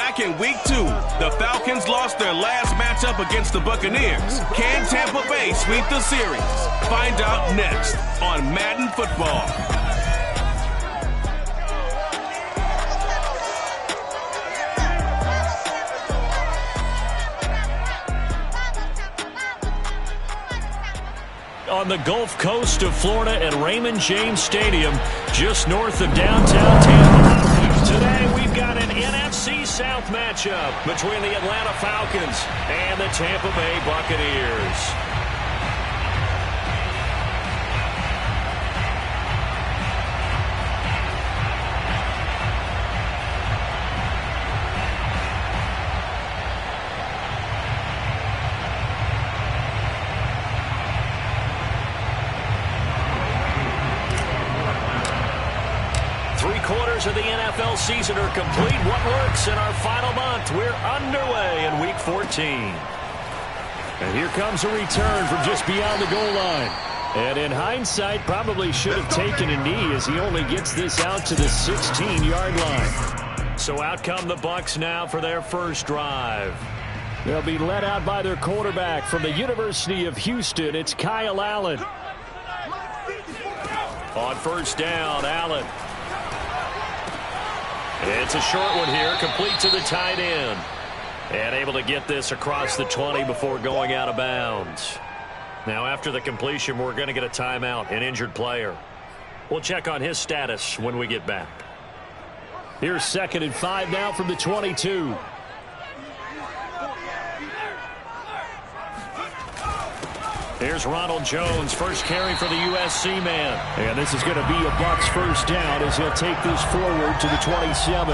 Back in week 2, the Falcons lost their last matchup against the Buccaneers. Can Tampa Bay sweep the series? Find out next on Madden Football. On the Gulf Coast of Florida at Raymond James Stadium, just north of downtown Tampa. Today we've got an NFC South matchup between the Atlanta Falcons and the Tampa Bay Buccaneers. Of the NFL season are complete. What works in our final month? We're underway in Week 14. And here comes a return from just beyond the goal line. And in hindsight, probably should have taken a knee as he only gets this out to the 16-yard line. So out come the Bucs now for their first drive. They'll be led out by their quarterback from the University of Houston. It's Kyle Allen. On first down, Allen. It's a short one here, complete to the tight end. And able to get this across the 20 before going out of bounds. Now after the completion, we're going to get a timeout, an injured player. We'll check on his status when we get back. Here's 2nd and 5 now from the 22. Here's Ronald Jones, first carry for the USC man. And this is going to be a Bucs first down as he'll take this forward to the 27.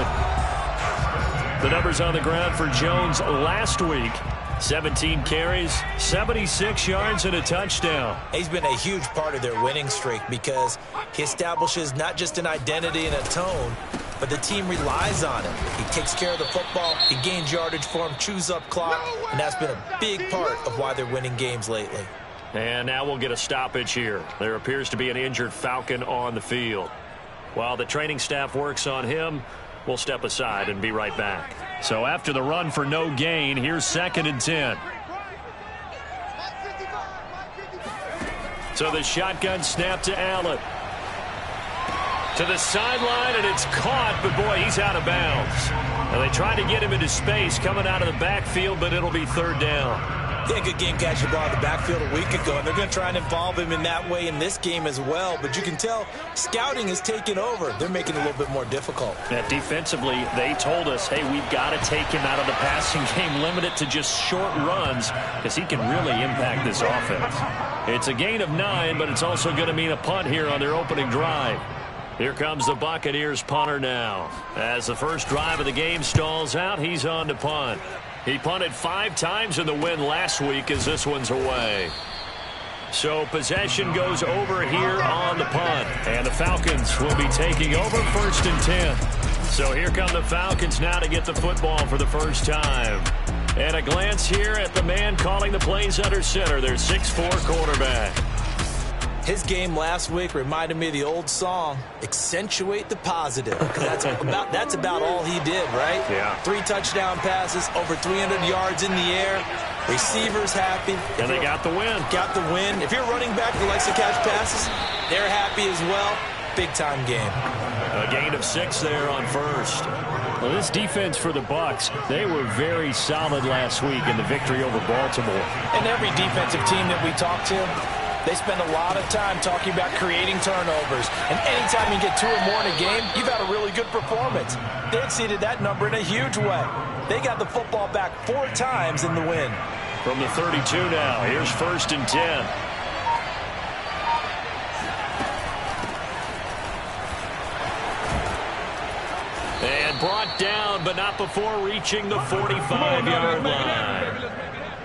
The numbers on the ground for Jones last week. 17 carries, 76 yards, and a touchdown. He's been a huge part of their winning streak because he establishes not just an identity and a tone, but the team relies on him. He takes care of the football, he gains yardage for him, chews up clock, and that's been a big part of why they're winning games lately. And now we'll get a stoppage here. There appears to be an injured Falcon on the field. While the training staff works on him, we'll step aside and be right back. So after the run for no gain, here's 2nd and 10. So the shotgun snap to Allen. To the sideline, and it's caught, but boy, he's out of bounds. And they tried to get him into space coming out of the backfield, but it'll be 3rd down. Yeah, good game catching the ball in the backfield a week ago, and they're going to try and involve him in that way in this game as well. But you can tell scouting is taking over. They're making it a little bit more difficult. Yeah, defensively, they told us, hey, we've got to take him out of the passing game, limit it to just short runs, because he can really impact this offense. It's a gain of 9, but it's also going to mean a punt here on their opening drive. Here comes the Buccaneers punter now. As the first drive of the game stalls out, he's on to punt. He punted 5 times in the win last week as this one's away. So possession goes over here on the punt. And the Falcons will be taking over 1st and 10. So here come the Falcons now to get the football for the first time. And a glance here at the man calling the plays under center, their 6'4" quarterback. His game last week reminded me of the old song, Accentuate the Positive. That's about all he did, right? Yeah. 3 touchdown passes, over 300 yards in the air. Receivers happy. And they got the win. Got the win. If you're a running back that likes to catch passes, they're happy as well. Big-time game. A gain of 6 there on first. Well, this defense for the Bucs, they were very solid last week in the victory over Baltimore. And every defensive team that we talk to, they spend a lot of time talking about creating turnovers. And anytime you get 2 or more in a game, you've had a really good performance. They exceeded that number in a huge way. They got the football back 4 times in the win. From the 32 now, here's 1st and 10. And brought down, but not before reaching the 45-yard line.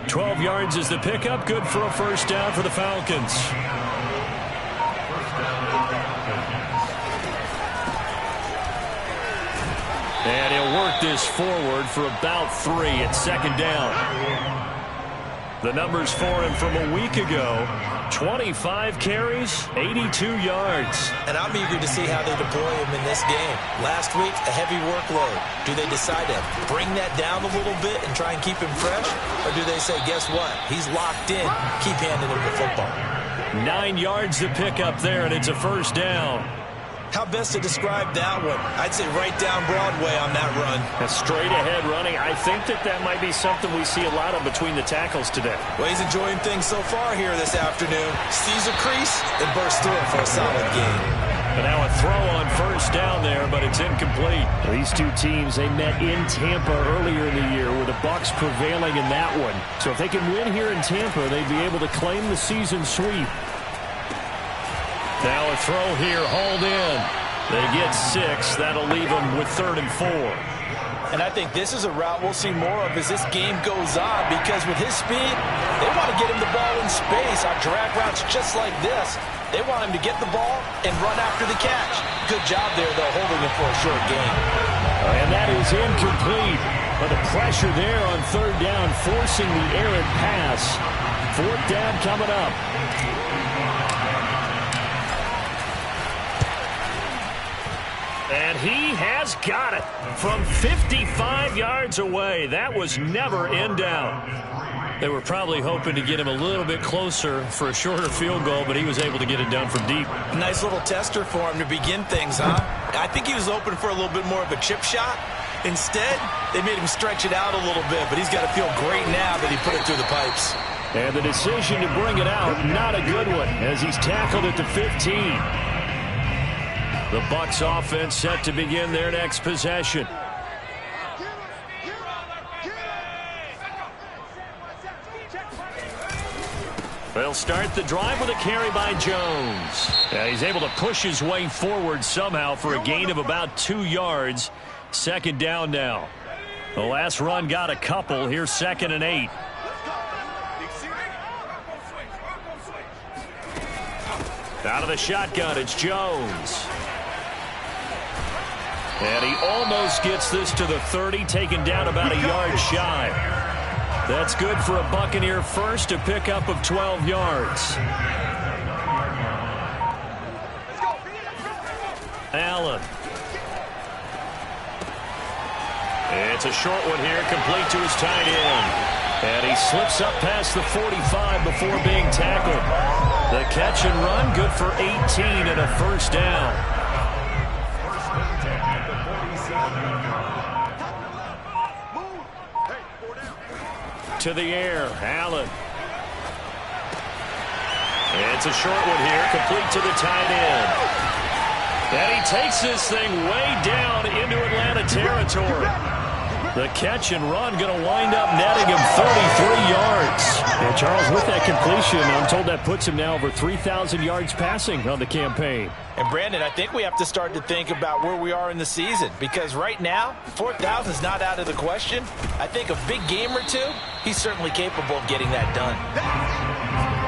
12 yards is the pickup. Good for a first down for the Falcons. And he'll work this forward for about 3 at 2nd down. The numbers for him from a week ago, 25 carries, 82 yards. And I'm eager to see how they deploy him in this game. Last week, a heavy workload. Do they decide to bring that down a little bit and try and keep him fresh? Or do they say, guess what? He's locked in. Keep handing him the football. 9 yards to pick up there, and it's a first down. How best to describe that one? I'd say right down Broadway on that run. A straight-ahead running. I think that might be something we see a lot of between the tackles today. Well, he's enjoying things so far here this afternoon. Sees a crease and bursts through it for a solid gain. And now a throw on first down there, but it's incomplete. These two teams, they met in Tampa earlier in the year with the Bucs prevailing in that one. So if they can win here in Tampa, they'd be able to claim the season sweep. Now a throw here, hauled in. They get 6. That'll leave them with 3rd and 4. And I think this is a route we'll see more of as this game goes on, because with his speed, they want to get him the ball in space on drag routes just like this. They want him to get the ball and run after the catch. Good job there, though, holding him for a short gain. And that is incomplete. But the pressure there on 3rd down, forcing the errant pass. 4th down coming up. And he has got it from 55 yards away. That was never in doubt. They were probably hoping to get him a little bit closer for a shorter field goal, but he was able to get it done from deep. Nice little tester for him to begin things, huh? I think he was open for a little bit more of a chip shot. Instead, they made him stretch it out a little bit, but he's got to feel great now that he put it through the pipes. And the decision to bring it out, not a good one, as he's tackled at the 15. The Bucs offense set to begin their next possession. They'll start the drive with a carry by Jones. And he's able to push his way forward somehow for a gain of about 2 yards. 2nd down now. The last run got a couple. Here's 2nd and 8. Out of the shotgun, it's Jones. And he almost gets this to the 30, taken down about a yard shy. That's good for a Buccaneer first, a pickup of 12 yards. Allen. It's a short one here, complete to his tight end. And he slips up past the 45 before being tackled. The catch and run, good for 18 and a first down. To the air, Allen. It's a short one here, complete to the tight end. And he takes this thing way down into Atlanta territory. The catch and run going to wind up netting him 33 yards. And Charles, with that completion, I'm told that puts him now over 3,000 yards passing on the campaign. And Brandon, I think we have to start to think about where we are in the season, because right now, 4,000 is not out of the question. I think a big game or two, he's certainly capable of getting that done.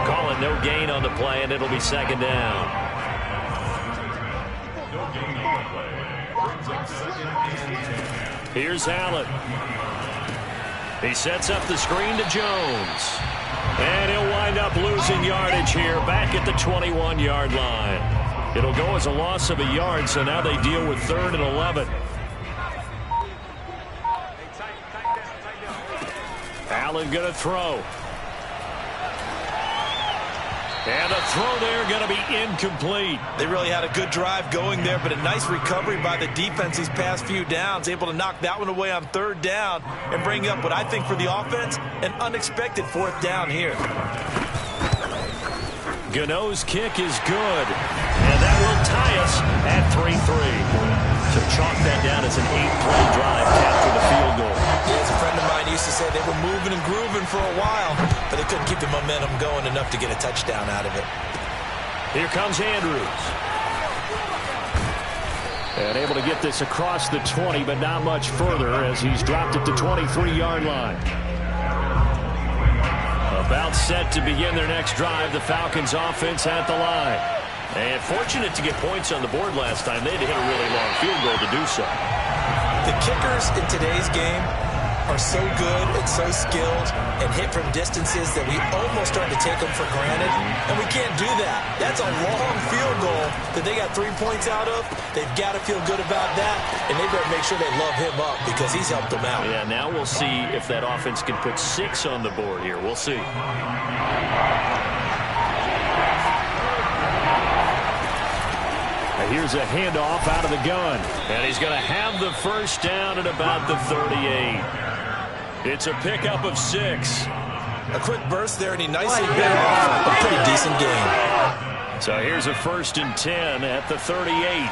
Calling no gain on the play, and it'll be 2nd down. Here's Allen. He sets up the screen to Jones. And he'll wind up losing yardage here back at the 21-yard line. It'll go as a loss of a yard, so now they deal with 3rd and 11. Allen going to throw. And the throw there going to be incomplete. They really had a good drive going there, but a nice recovery by the defense these past few downs, able to knock that one away on 3rd down and bring up what I think for the offense, an unexpected 4th down here. Gano's kick is good, and that will tie us at 3-3. So chalk that down as an 8-play drive after the field goal. Yeah, as a friend of mine used to say, they were moving and grooving for a while, but they couldn't keep the momentum going enough to get a touchdown out of it. Here comes Andrews. And able to get this across the 20, but not much further as he's dropped at the 23-yard line. About set to begin their next drive, the Falcons offense at the line. And fortunate to get points on the board last time. They had to hit a really long field goal to do so. The kickers in today's game are so good and so skilled and hit from distances that we almost start to take them for granted, and we can't do that. That's a long field goal that they got 3 points out of. They've got to feel good about that, and they better make sure they love him up because he's helped them out. Yeah, now we'll see if that offense can put 6 on the board here. We'll see. Here's a handoff out of the gun. And he's going to have the first down at about the 38. It's a pickup of 6. A quick burst there, and he nicely bit off a pretty decent gain. So here's a 1st and 10 at the 38.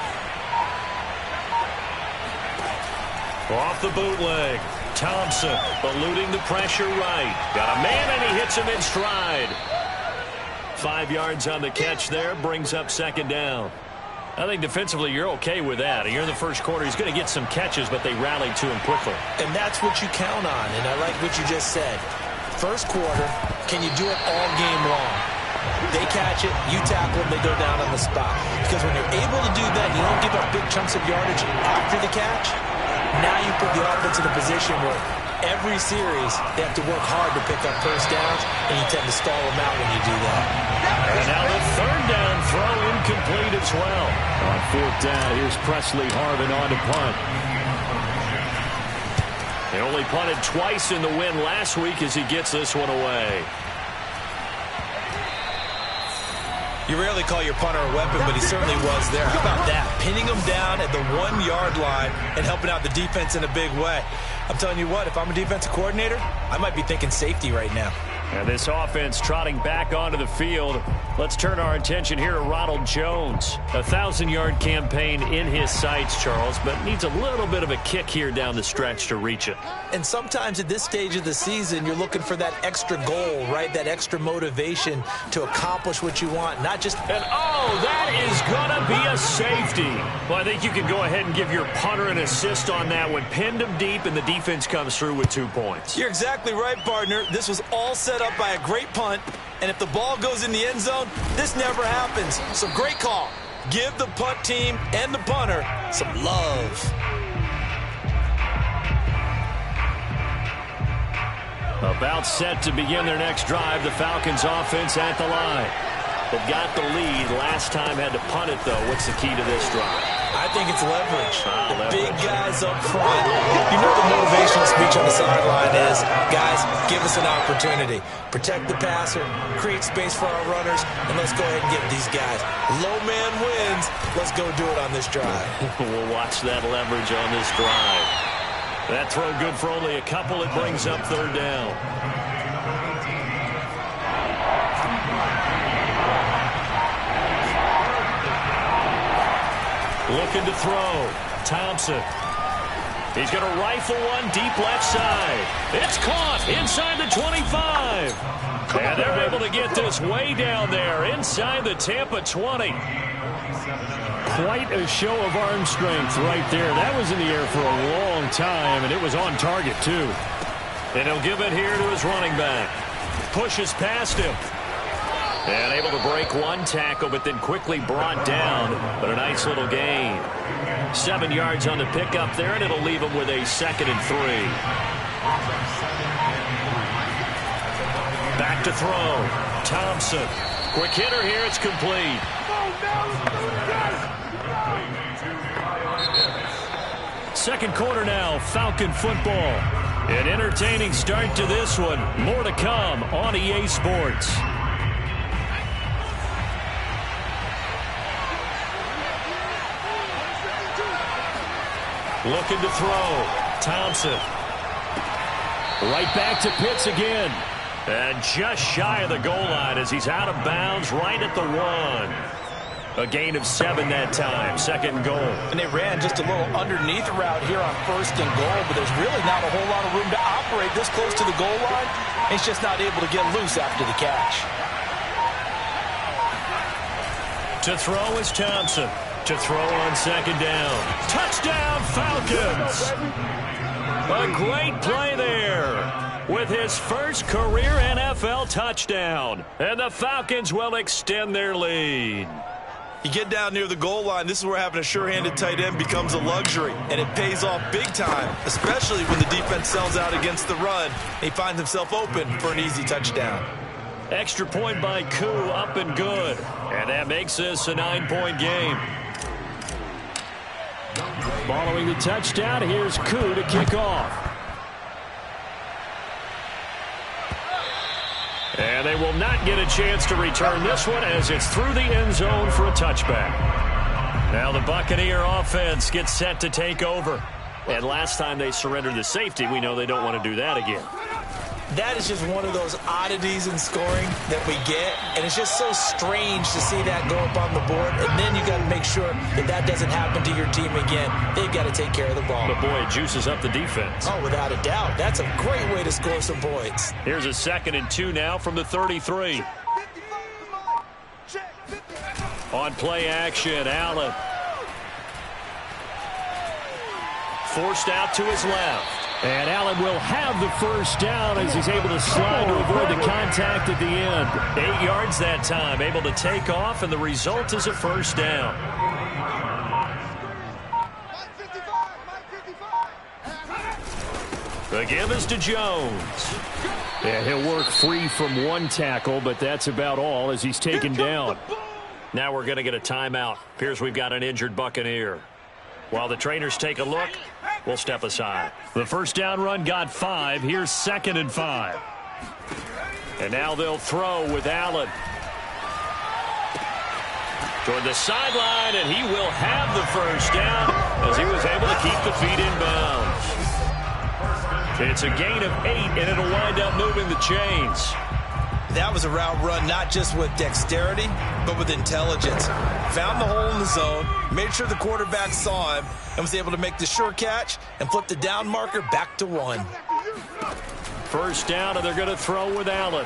Off the bootleg. Thompson eluding the pressure right. Got a man, and he hits him in stride. 5 yards on the catch there. Brings up 2nd down. I think defensively you're okay with that. You're in the first quarter. He's going to get some catches, but they rallied to him quickly. And that's what you count on, and I like what you just said. First quarter, can you do it all game long? They catch it, you tackle them, they go down on the spot. Because when you're able to do that, you don't give up big chunks of yardage after the catch. Now you put the offense in a position where every series they have to work hard to pick up first downs, and you tend to stall them out when you do that. And now the 3rd down throw incomplete as well. On 4th down, here's Presley Harvin on to punt. They only punted twice in the win last week as he gets this one away. You rarely call your punter a weapon, but he certainly was there. How about that? Pinning him down at the 1-yard line and helping out the defense in a big way. I'm telling you what, if I'm a defensive coordinator, I might be thinking safety right now. And this offense trotting back onto the field. Let's turn our attention here to Ronald Jones. A 1,000-yard campaign in his sights, Charles, but needs a little bit of a kick here down the stretch to reach it. And sometimes at this stage of the season, you're looking for that extra goal, right? That extra motivation to accomplish what you want, not just... And oh, that is going to be a safety. Well, I think you can go ahead and give your punter an assist on that one. Pinned him deep, and the defense comes through with 2 points. You're exactly right, partner. This was all set up by a great punt, and if the ball goes in the end zone, this never happens. So great call. Give the punt team and the punter some love. About set to begin their next drive, the Falcons offense at the line. They've got the lead. Last time had to punt it, though. What's the key to this drive? I think it's leverage. The big guys up front. You know the motivational speech on the sideline is, guys, give us an opportunity. Protect the passer, create space for our runners, and let's go ahead and get these guys. Low man wins. Let's go do it on this drive. We'll watch that leverage on this drive. That throw good for only a couple. It brings up 3rd down. Looking to throw. Thompson. He's going to rifle one deep left side. It's caught inside the 25. And they're able to get this way down there inside the Tampa 20. Quite a show of arm strength right there. That was in the air for a long time, and it was on target, too. And he'll give it here to his running back. Pushes past him. And able to break one tackle, but then quickly brought down. But a nice little gain. 7 yards on the pickup there, and it'll leave him with a 2nd and 3. Back to throw. Thompson. Quick hitter here. It's complete. Second quarter now, Falcon football. An entertaining start to this one. More to come on EA Sports. Looking to throw. Thompson. Right back to Pitts again. And just shy of the goal line as he's out of bounds right at the 1. A gain of 7 that time. 2nd and goal. And they ran just a little underneath route here on 1st and goal, but there's really not a whole lot of room to operate this close to the goal line. He's just not able to get loose after the catch. To throw is Thompson. To throw on 2nd down. Touchdown, Falcons! A great play there with his first career NFL touchdown. And the Falcons will extend their lead. You get down near the goal line, this is where having a sure-handed tight end becomes a luxury, and it pays off big time, especially when the defense sells out against the run. He finds himself open for an easy touchdown. Extra point by Koo, up and good. And that makes this a 9-point game. Following the touchdown, here's Koo to kick off. And they will not get a chance to return this one as it's through the end zone for a touchback. Now the Buccaneer offense gets set to take over. And last time they surrendered the safety, we know they don't want to do that again. That is just one of those oddities in scoring that we get, and it's just so strange to see that go up on the board, and then you got to make sure that that doesn't happen to your team again. They've got to take care of the ball. But, boy, it juices up the defense. Oh, without a doubt. That's a great way to score some points. Here's a 2nd and 2 now from the 33. On play action, Allen. Forced out to his left. And Allen will have the first down as he's able to slide to avoid the contact at the end. 8 yards that time, able to take off, and the result is a first down. The give is to Jones. And he'll work free from one tackle, but that's about all as he's taken down. Now we're going to get a timeout. Appears we've got an injured Buccaneer. While the trainers take a look, we'll step aside. The first down run got 5. Here's 2nd and 5. And now they'll throw with Allen. Toward the sideline, and he will have the first down as he was able to keep the feet in bounds. It's a gain of 8, and it'll wind up moving the chains. That was a route run not just with dexterity, but with intelligence. Found the hole in the zone, made sure the quarterback saw him, and was able to make the sure catch and flip the down marker back to 1. First down, and they're going to throw with Allen.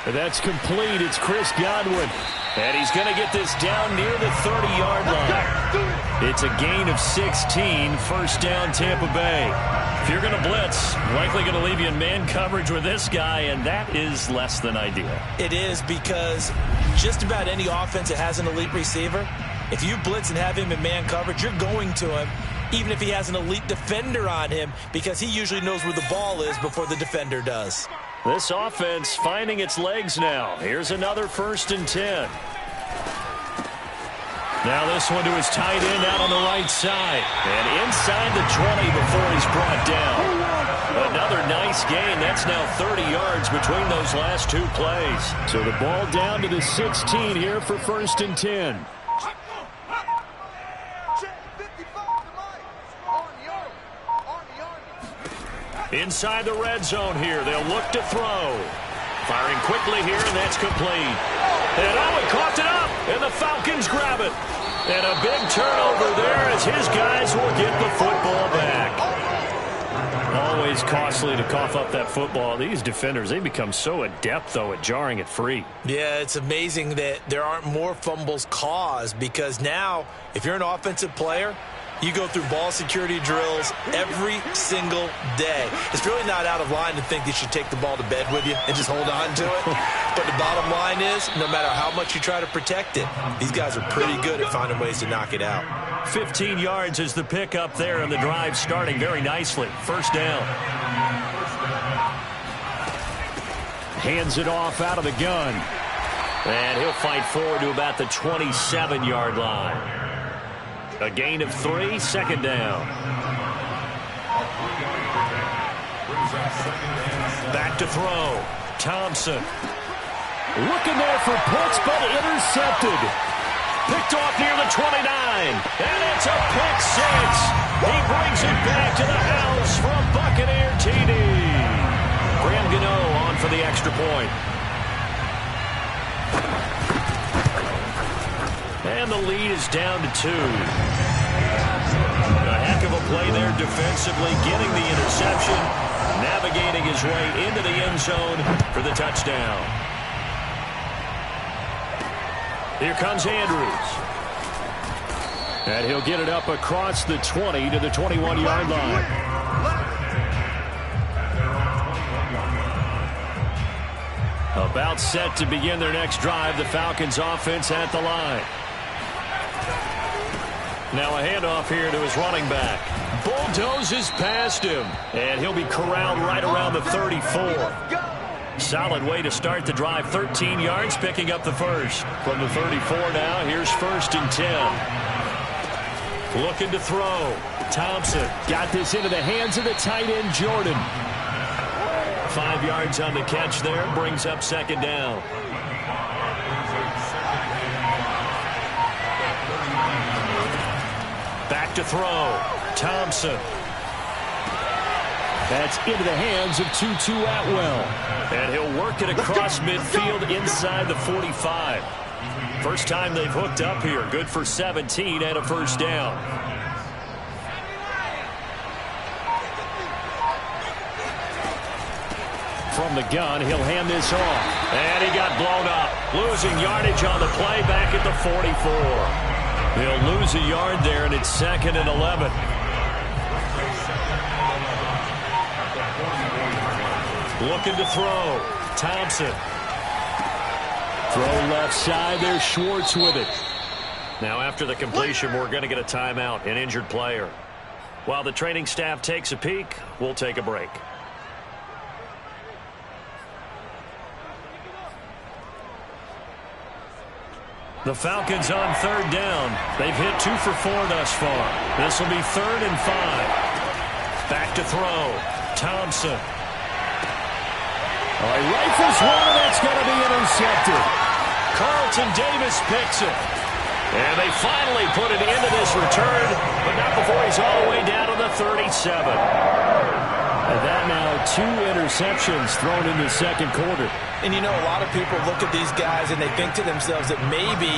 That's complete. It's Chris Godwin. And he's going to get this down near the 30-yard line. It's a gain of 16, first down Tampa Bay. If you're going to blitz, likely going to leave you in man coverage with this guy, and that is less than ideal. It is, because just about any offense that has an elite receiver, if you blitz and have him in man coverage, you're going to him, even if he has an elite defender on him, because he usually knows where the ball is before the defender does. This offense finding its legs now. Here's another 1st and 10. Now this one to his tight end out on the right side. And inside the 20 before he's brought down. Another nice gain. That's now 30 yards between those last 2 plays. So the ball down to the 16 here for 1st and 10. Inside the red zone here. They'll look to throw. Firing quickly here, and that's complete. And Owen coughed it up, and the Falcons grab it. And a big turnover there as his guys will get the football back. Always costly to cough up that football. These defenders, they become so adept, though, at jarring it free. Yeah, it's amazing that there aren't more fumbles caused, because now, if you're an offensive player, you go through ball security drills every single day. It's really not out of line to think that you should take the ball to bed with you and just hold on to it. But the bottom line is, no matter how much you try to protect it, these guys are pretty good at finding ways to knock it out. 15 yards is the pickup there, and the drive starting very nicely. First down. Hands it off out of the gun. And he'll fight forward to about the 27-yard line. A gain of 3, 2nd down. Back to throw. Thompson. Looking there for puts, but intercepted. Picked off near the 29. And it's a pick 6. He brings it back to the house for a Buccaneer TD. Graham Gano on for the extra point. And the lead is down to 2. A heck of a play there defensively, getting the interception, navigating his way into the end zone for the touchdown. Here comes Andrews. And he'll get it up across the 20 to the 21-yard line. About set to begin their next drive. The Falcons offense at the line. Now a handoff here to his running back. Bulldozes past him. And he'll be corralled right around the 34. Solid way to start the drive. 13 yards, picking up the first. From the 34 now, here's 1st and 10. Looking to throw. Thompson got this into the hands of the tight end, Jordan. 5 yards on the catch there, brings up 2nd down. Back to throw. Thompson. That's into the hands of Tutu Atwell. And he'll work it across midfield inside the 45. First time they've hooked up here. Good for 17 and a 1st down. From the gun, he'll hand this off. And he got blown up. Losing yardage on the play back at the 44. He'll lose a yard there, and it's 2nd and 11. Looking to throw. Thompson. Throw left side. There's Schwartz with it. Now after the completion, we're going to get a timeout, an injured player. While the training staff takes a peek, we'll take a break. The Falcons on 3rd down. They've hit 2 for 4 thus far. This will be 3rd and 5. Back to throw. Thompson. He rifles one, that's going to be intercepted. Carlton Davis picks it. And they finally put it into this return, but not before he's all the way down to the 37. And that now 2 interceptions thrown in the 2nd quarter. And you know, a lot of people look at these guys and they think to themselves that maybe,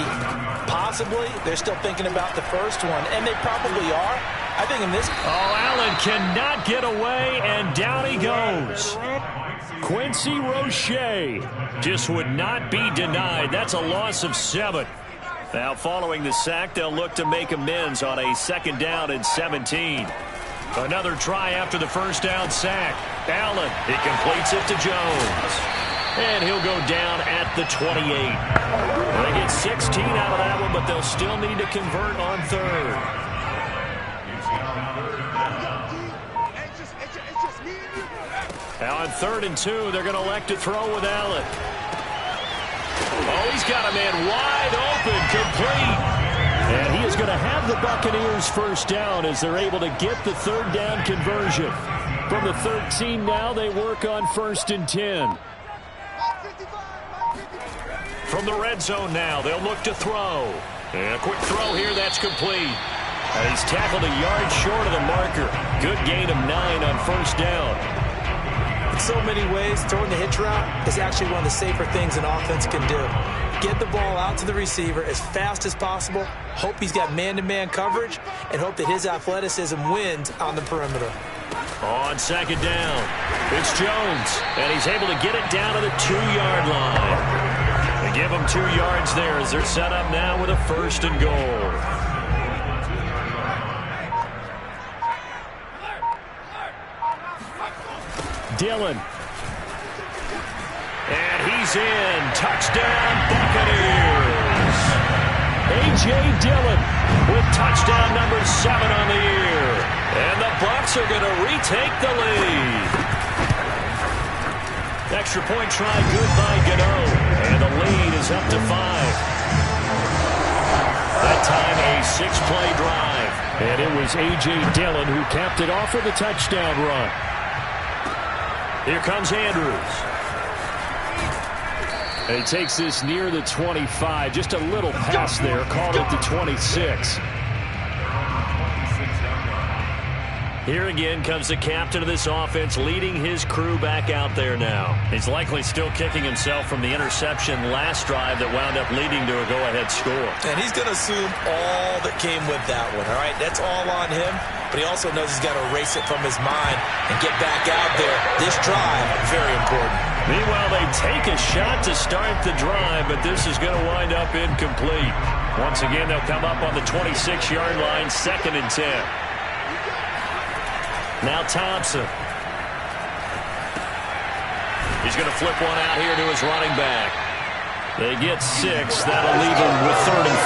possibly, they're still thinking about the first one. And they probably are. I think in this... Allen cannot get away, and down he goes. Quincy Roche just would not be denied. That's a loss of 7. Now following the sack, they'll look to make amends on a 2nd down and 17. Another try after the 1st down sack. Allen, he completes it to Jones. And he'll go down at the 28. They get 16 out of that one, but they'll still need to convert on 3rd. Now on 3rd and 2, they're going to elect to throw with Allen. Oh, he's got a man wide open, complete. And he is going to have the Buccaneers 1st down as they're able to get the 3rd down conversion. From the 13 now, they work on 1st and 10. From the red zone now, they'll look to throw. And a quick throw here, that's complete. And he's tackled a yard short of the marker. Good gain of 9 on 1st down. In so many ways, throwing the hitch route is actually one of the safer things an offense can do. Get the ball out to the receiver as fast as possible, hope he's got man-to-man coverage, and hope that his athleticism wins on the perimeter. On 2nd down, it's Jones, and he's able to get it down to the 2-yard line. They give him 2 yards there as they're set up now with a 1st and goal. Dillon. And he's in. Touchdown, Buccaneers. A.J. Dillon with touchdown number 7 on the year. And the Bucs are going to retake the lead. Extra point try good by Gano. And the lead is up to 5. That time a 6-play drive. And it was A.J. Dillon who capped it off with a touchdown run. Here comes Andrews. And he takes this near the 25. Just a little pass there. Called it the 26. Here again comes the captain of this offense, leading his crew back out there now. He's likely still kicking himself from the interception last drive that wound up leading to a go-ahead score. And he's going to assume all that came with that one, all right? That's all on him, but he also knows he's got to erase it from his mind and get back out there. This drive, very important. Meanwhile, they take a shot to start the drive, but this is going to wind up incomplete. Once again, they'll come up on the 26-yard line, 2nd and 10. Now Thompson. He's going to flip one out here to his running back. They get 6. That'll leave him with 3rd and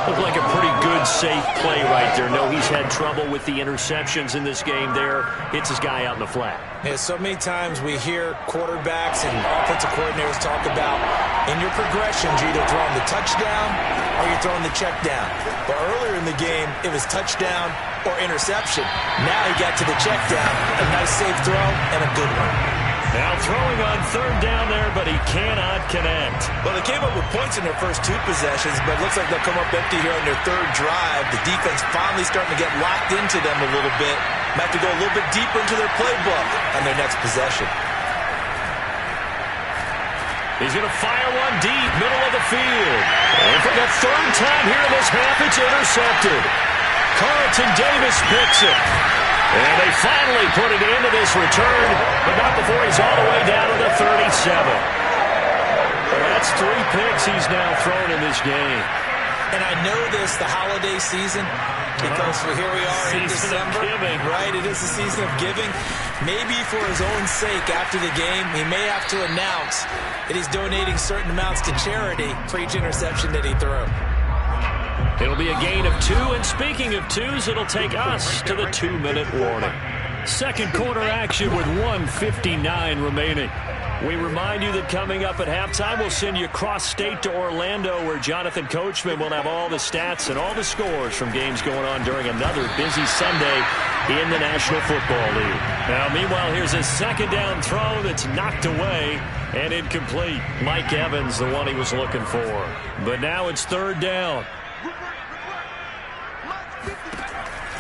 4. Looked like a pretty good, safe play right there. No, he's had trouble with the interceptions in this game there. Hits his guy out in the flat. Yeah, so many times we hear quarterbacks and offensive coordinators talk about in your progressions, you're either throwing the touchdown or you're throwing the check down. But earlier in the game, it was touchdown or interception. Now he got to the check down, a nice safe throw, and a good one. Now throwing on 3rd down there, but he cannot connect. Well, they came up with points in their first 2 possessions, but it looks like they'll come up empty here on their 3rd drive. The defense finally starting to get locked into them a little bit. Might have to go a little bit deeper into their playbook on their next possession. He's going to fire one deep, middle of the field. And for the 3rd time here in this half, it's intercepted. Carlton Davis picks it. And they finally put it into this return, but not before he's all the way down to the 37. Well, that's 3 picks he's now thrown in this game. And I know this, the holiday season, because here we are in December. Right, it is the season of giving. Maybe for his own sake after the game, he may have to announce that he's donating certain amounts to charity for each interception that he threw. It'll be a gain of 2, and speaking of 2s, it'll take us to the 2-minute warning. Second quarter action with 1:59 remaining. We remind you that coming up at halftime, we'll send you cross-state to Orlando, where Jonathan Coachman will have all the stats and all the scores from games going on during another busy Sunday in the National Football League. Now, meanwhile, here's a 2nd down throw that's knocked away and incomplete. Mike Evans, the one he was looking for. But now it's 3rd down.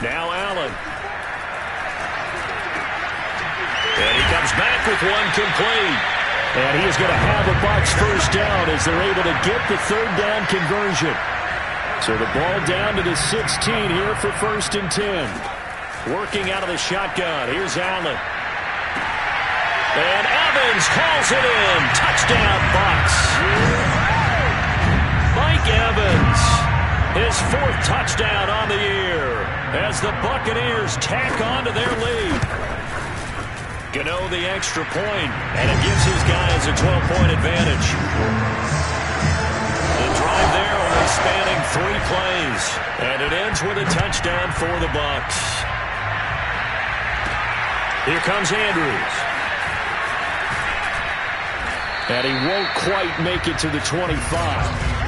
Now Allen. And he comes back with one complete. And he is going to have a Bucs 1st down as they're able to get the 3rd down conversion. So the ball down to the 16 here for 1st and 10. Working out of the shotgun. Here's Allen. And Evans calls it in. Touchdown Bucs. Mike Evans. His 4th touchdown on the year as the Buccaneers tack on to their lead. Gano the extra point, and it gives his guys a 12-point advantage. The drive there only spanning 3 plays, and it ends with a touchdown for the Bucs. Here comes Andrews. And he won't quite make it to the 25.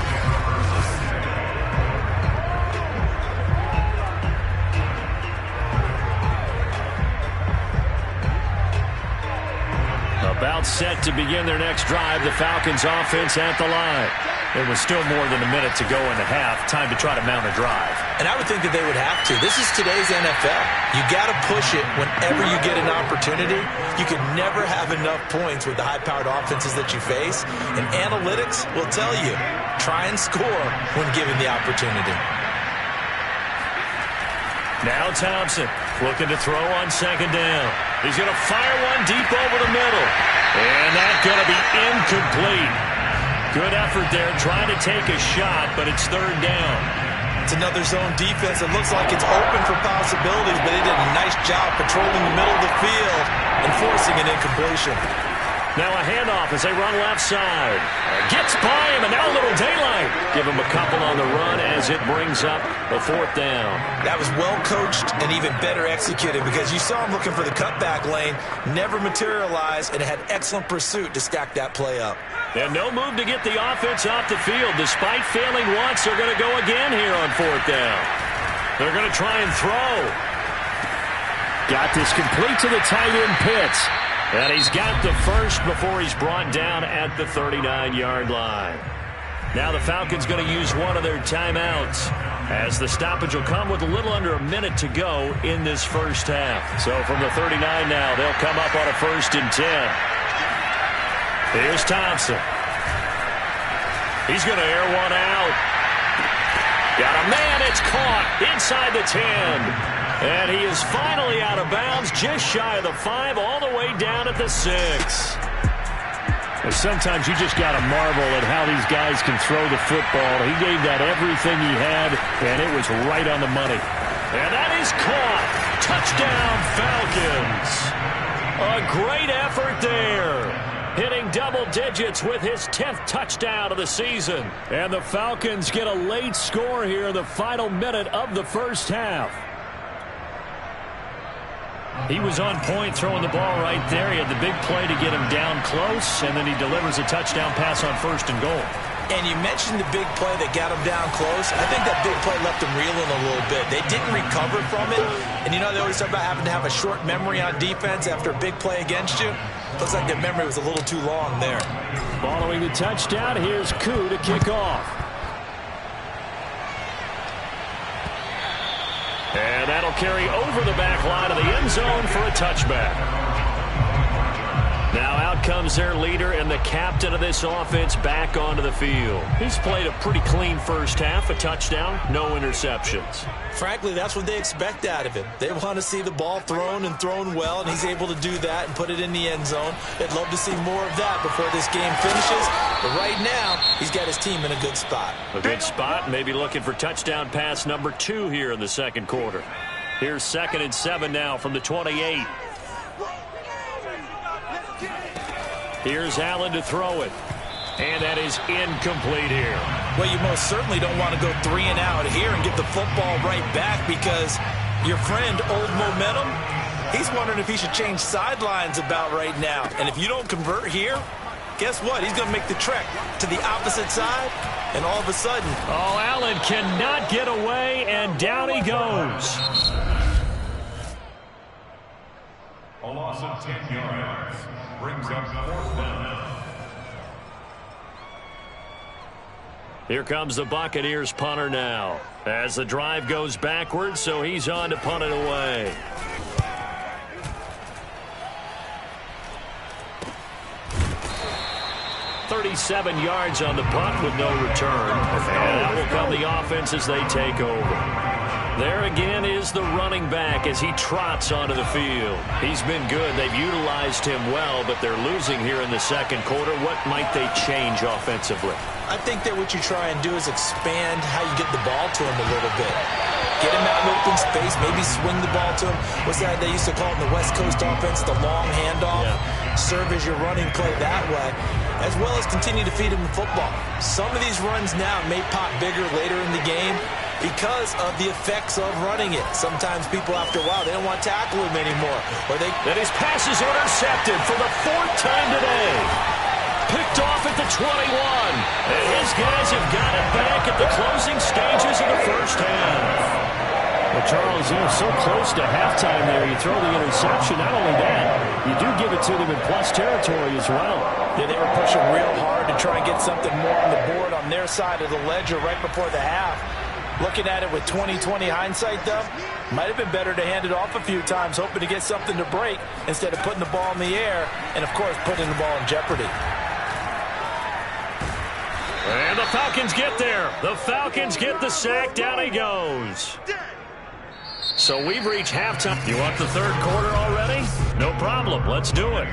About set to begin their next drive. The Falcons offense at the line. There was still more than a minute to go in the half. Time to try to mount a drive. And I would think that they would have to. This is today's NFL. You got to push it whenever you get an opportunity. You can never have enough points with the high-powered offenses that you face. And analytics will tell you, try and score when given the opportunity. Now Thompson looking to throw on 2nd down. He's going to fire one deep over the middle. And that's going to be incomplete. Good effort there trying to take a shot, but it's 3rd down. It's another zone defense. It looks like it's open for possibilities, but they did a nice job patrolling the middle of the field and forcing an incompletion. Now a handoff as they run left side. Gets by him, and now a little daylight. Give him a couple on the run as it brings up the 4th down. That was well coached and even better executed because you saw him looking for the cutback lane, never materialized, and had excellent pursuit to stack that play up. And no move to get the offense off the field. Despite failing once, they're going to go again here on 4th down. They're going to try and throw. Got this complete to the tight end Pitts. And he's got the first before he's brought down at the 39-yard line. Now the Falcons going to use one of their timeouts as the stoppage will come with a little under a minute to go in this first half. So from the 39 now, they'll come up on a 1st and 10. Here's Thompson. He's going to air one out. Got a man. It's caught inside the 10. And he is finally out of bounds, just shy of the 5, all the way down at the 6. And sometimes you just got to marvel at how these guys can throw the football. He gave that everything he had, and it was right on the money. And that is caught. Touchdown, Falcons. A great effort there. hitting double digits with his 10th touchdown of the season. And the Falcons get a late score here in the final minute of the first half. He was on point throwing the ball right there. He had the big play to get him down close, and then he delivers a touchdown pass on 1st and goal. And you mentioned the big play that got him down close. I think that big play left him reeling a little bit. They didn't recover from it. And you know, they always talk about having to have a short memory on defense after a big play against you. Looks like their memory was a little too long there. Following the touchdown, here's Koo to kick off. And that'll carry over the back line of the end zone for a touchback. Now out comes their leader and the captain of this offense back onto the field. He's played a pretty clean first half, a touchdown, no interceptions. Frankly, that's what they expect out of him. They want to see the ball thrown and thrown well, and he's able to do that and put it in the end zone. They'd love to see more of that before this game finishes. But right now, he's got his team in a good spot. A good spot, maybe looking for touchdown pass number 2 here in the second quarter. Here's 2nd and 7 now from the 28. Here's Allen to throw it. And that is incomplete here. Well, you most certainly don't want to go 3 and out here and get the football right back, because your friend, Old Momentum, he's wondering if he should change sidelines about right now. And if you don't convert here, guess what? He's going to make the trek to the opposite side, and all of a sudden... Oh, Allen cannot get away, and down he goes. A loss of 10 yards brings up 4th down. Here comes the Buccaneers punter now, as the drive goes backwards, so he's on to punt it away. $37 yards on the punt with no return. And out will come the offense as they take over. There again is the running back as he trots onto the field. He's been good. They've utilized him well, but they're losing here in the second quarter. What might they change offensively? I think that what you try and do is expand how you get the ball to him a little bit. Get him out in open space, maybe swing the ball to him. What's that they used to call in the West Coast offense, the long handoff? Yeah. Serve as your running play that way, as well as continue to feed him the football. Some of these runs now may pop bigger later in the game because of the effects of running it. Sometimes people, after a while, they don't want to tackle him anymore. And his pass is intercepted for the 4th time today. Picked off at the 21. And his guys have got it back at the closing stages of the first half. Well, Charles, you're so close to halftime there. You throw the interception. Not only that, you do give it to them in plus territory as well. Yeah, they were pushing real hard to try and get something more on the board on their side of the ledger right before the half. Looking at it with 20/20 hindsight, though, might have been better to hand it off a few times, hoping to get something to break instead of putting the ball in the air and, of course, putting the ball in jeopardy. And the Falcons get there. The Falcons get the sack. Down he goes. So we've reached halftime. You want the third quarter already? No problem. Let's do it.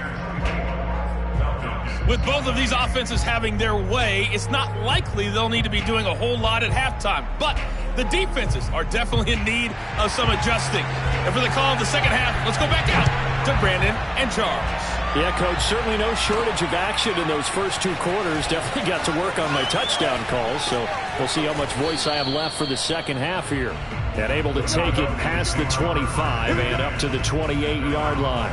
With both of these offenses having their way, it's not likely they'll need to be doing a whole lot at halftime. But the defenses are definitely in need of some adjusting. And for the call of the second half, let's go back out to Brandon and Charles. Yeah, Coach, certainly no shortage of action in those first 2 quarters. Definitely got to work on my touchdown calls, so we'll see how much voice I have left for the second half here. And able to take it past the 25 and up to the 28-yard line.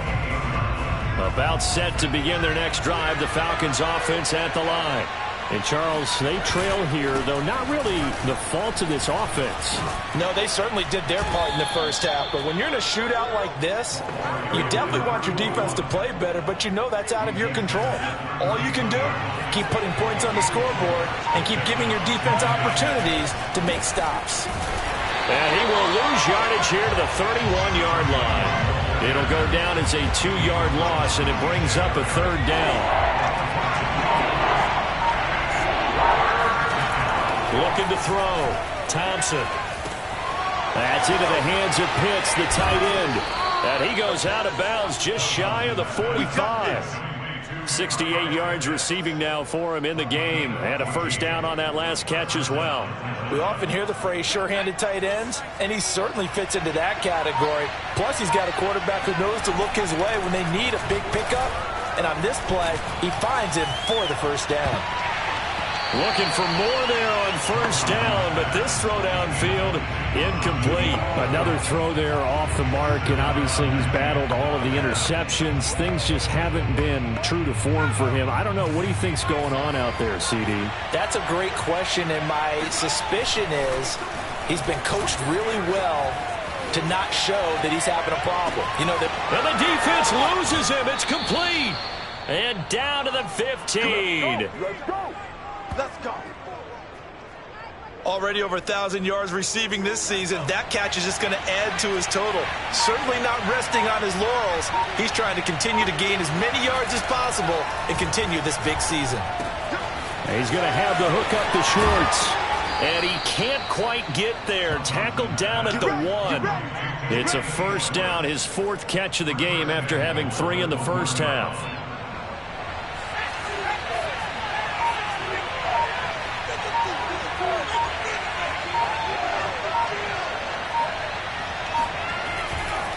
About set to begin their next drive, the Falcons offense at the line. And Charles, they trail here, though not really the fault of this offense. No, they certainly did their part in the first half. But when you're in a shootout like this, you definitely want your defense to play better, but you know that's out of your control. All you can do, keep putting points on the scoreboard and keep giving your defense opportunities to make stops. And he will lose yardage here to the 31-yard line. It'll go down as a 2-yard loss, and it brings up a 3rd down. Looking to throw. Thompson. That's into the hands of Pitts, the tight end. And he goes out of bounds just shy of the 45. 68 yards receiving now for him in the game. And a first down on that last catch as well. We often hear the phrase sure-handed tight ends, and he certainly fits into that category. Plus, he's got a quarterback who knows to look his way when they need a big pickup. And on this play, he finds him for the first down. Looking for more there on first down, but this throw downfield, incomplete. Another throw there off the mark, and obviously he's battled all of the interceptions. Things just haven't been true to form for him. I don't know. What do you think's going on out there, CD? That's a great question, and my suspicion is he's been coached really well to not show that he's having a problem. You know, and the defense loses him. It's complete. And down to the 15. Let's go. Already over 1,000 yards receiving this season. That catch is just going to add to his total. Certainly not resting on his laurels. He's trying to continue to gain as many yards as possible and continue this big season. He's going to have the hook up to Schwartz. And he can't quite get there. Tackled down at the 1. It's a first down, his 4th catch of the game after having 3 in the first half.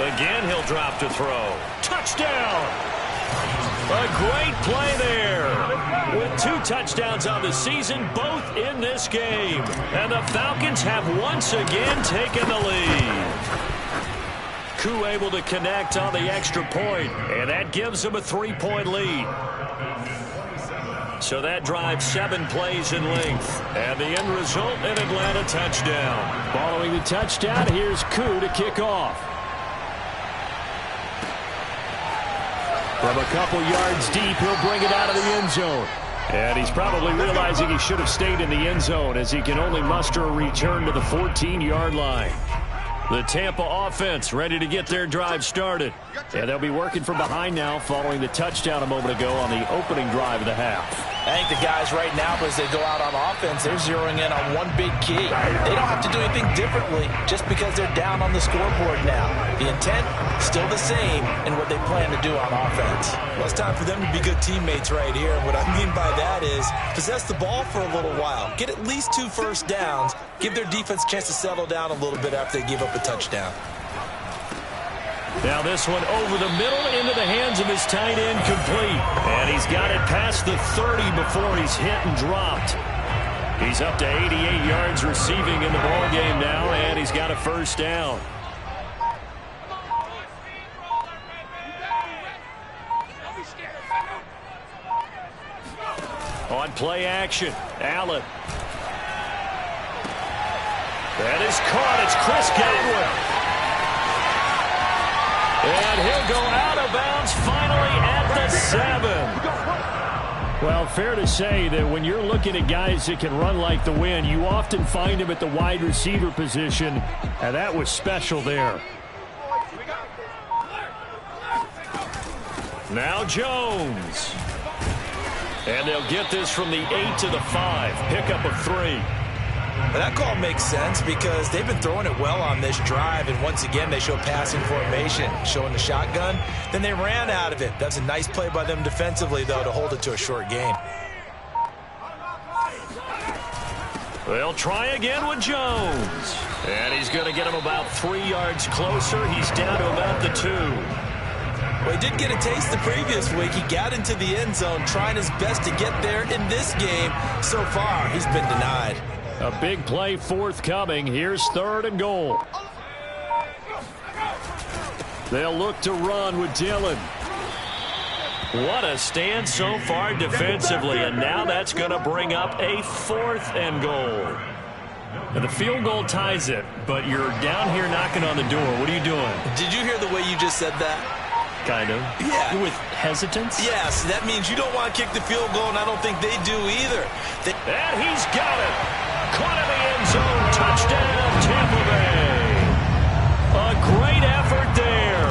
Again, he'll drop to throw. Touchdown! A great play there. With 2 touchdowns on the season, both in this game. And the Falcons have once again taken the lead. Koo able to connect on the extra point, and that gives them a 3-point lead. So that drives 7 plays in length. And the end result, an Atlanta touchdown. Following the touchdown, here's Koo to kick off. From a couple yards deep, he'll bring it out of the end zone. And he's probably realizing he should have stayed in the end zone as he can only muster a return to the 14-yard line. The Tampa offense ready to get their drive started. And they'll be working from behind now following the touchdown a moment ago on the opening drive of the half. I think the guys right now, as they go out on offense, they're zeroing in on one big key. They don't have to do anything differently just because they're down on the scoreboard now. The intent, still the same in what they plan to do on offense. Well, it's time for them to be good teammates right here. And what I mean by that is possess the ball for a little while. Get at least 2 first downs. Give their defense a chance to settle down a little bit after they give up a touchdown. Now this one over the middle into the hands of his tight end, complete. And he's got it past the 30 before he's hit and dropped. He's up to 88 yards receiving in the ball game now, and he's got a first down. On play action, Allen. That is caught. It's Chris Godwin. And he'll go out of bounds finally at the 7. Well, fair to say that when you're looking at guys that can run like the wind, you often find them at the wide receiver position, and that was special there. Now Jones. And they'll get this from the 8 to the 5. Pickup of 3. Well, that call makes sense because they've been throwing it well on this drive, and once again they show passing formation, showing the shotgun. Then they ran out of it. That's a nice play by them defensively, though, to hold it to a short gain. They'll try again with Jones. And he's going to get him about 3 yards closer. He's down to about the 2. Well, he did get a taste the previous week. He got into the end zone, trying his best to get there in this game. So far, he's been denied. A big play forthcoming. Here's 3rd and goal. They'll look to run with Dillon. What a stand so far defensively, and now that's going to bring up a 4th and goal. And the field goal ties it, but you're down here knocking on the door. What are you doing? Did you hear the way you just said that? Kind of. Yeah. With hesitance? Yes, that means you don't want to kick the field goal, and I don't think they do either. And he's got it. Caught in the end zone. Touchdown, Tampa Bay. A great effort there.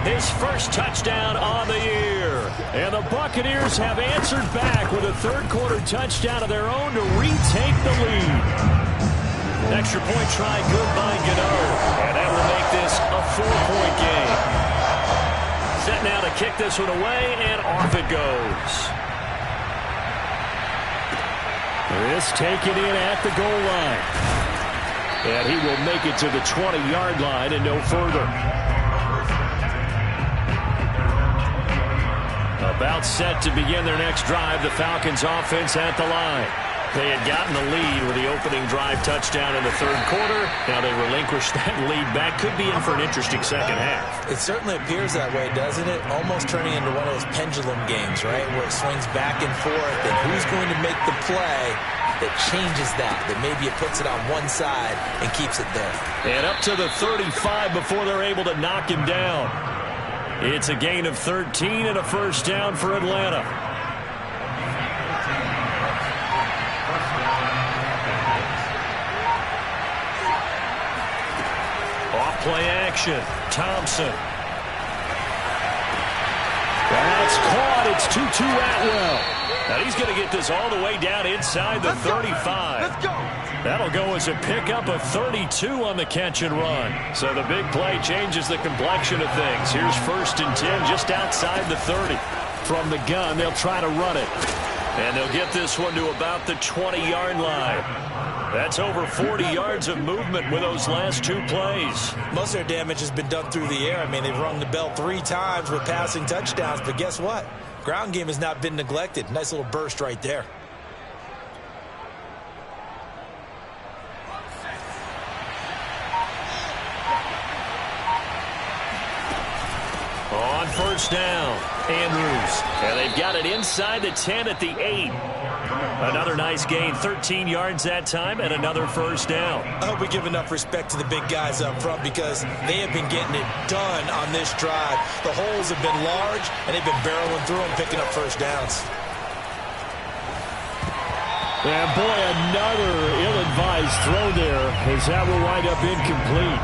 His first touchdown on the year. And the Buccaneers have answered back with a 3rd quarter touchdown of their own to retake the lead. Extra point try good by Gano. And that will make this a 4-point game. Set now to kick this one away, and off it goes. This taken in at the goal line. And he will make it to the 20-yard line and no further. A About set to begin their next drive, the Falcons offense at the line. They had gotten the lead with the opening drive touchdown in the third quarter. Now they relinquished that lead back. Could be in for an interesting second half. It certainly appears that way, doesn't it? Almost turning into one of those pendulum games, right, where it swings back and forth, and who's going to make the play that changes that maybe it puts it on one side and keeps it there. And up to the 35 before they're able to knock him down. It's a gain of 13 and a first down for Atlanta. Off-play action. Thompson. That's caught. It's 2-2 Atwell. Now he's going to get this all the way down inside the 35. Let's go. That'll go as a pickup of 32 on the catch and run. So the big play changes the complexion of things. Here's 1st and 10 just outside the 30. From the gun, they'll try to run it. And they'll get this one to about the 20-yard line. That's over 40 yards of movement with those last 2 plays. Most of their damage has been done through the air. I mean, they've rung the bell 3 times with passing touchdowns. But guess what? Ground game has not been neglected. Nice little burst right there. On 1st down, Andrews. And they've got it inside the 10 at the 8. Another nice gain, 13 yards that time, and another 1st down. I hope we give enough respect to the big guys up front because they have been getting it done on this drive. The holes have been large, and they've been barreling through them, picking up 1st downs. And boy, another ill-advised throw there as that will wind up incomplete.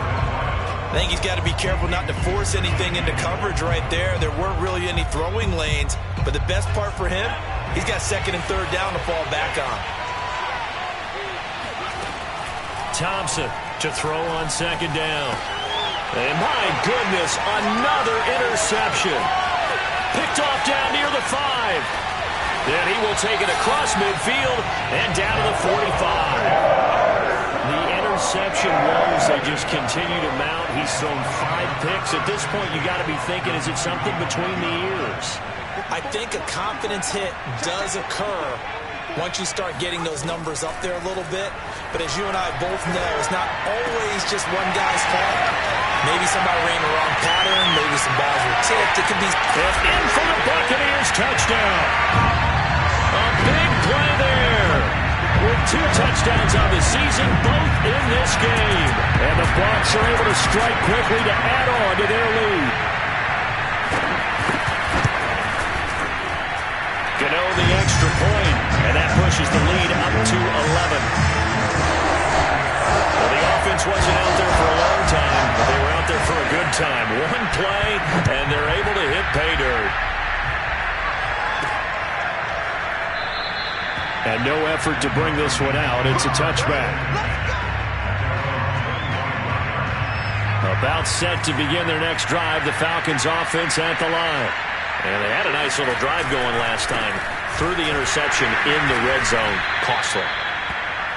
I think he's got to be careful not to force anything into coverage right there. There weren't really any throwing lanes, but the best part for him, he's got 2nd and 3rd down to fall back on. Thompson to throw on 2nd down. And my goodness, another interception. Picked off down near the 5. Then he will take it across midfield and down to the 45. The interception woes, they just continue to mount. He's thrown 5 picks. At this point, you got to be thinking, is it something between the ears? I think a confidence hit does occur once you start getting those numbers up there a little bit. But as you and I both know, it's not always just one guy's fault. Maybe somebody ran the wrong pattern. Maybe some balls were tipped. It could be in for the Buccaneers touchdown. A big play there. With 2 touchdowns on the season, both in this game. And the Bucs are able to strike quickly to add on to their lead. Gano the extra point, and that pushes the lead up to 11. Well, the offense wasn't out there for a long time, but they were out there for a good time. 1 play, and they're able to hit pay dirt. And no effort to bring this one out. It's a touchback. About set to begin their next drive. The Falcons offense at the line. And they had a nice little drive going last time. Threw the interception in the red zone. Costly.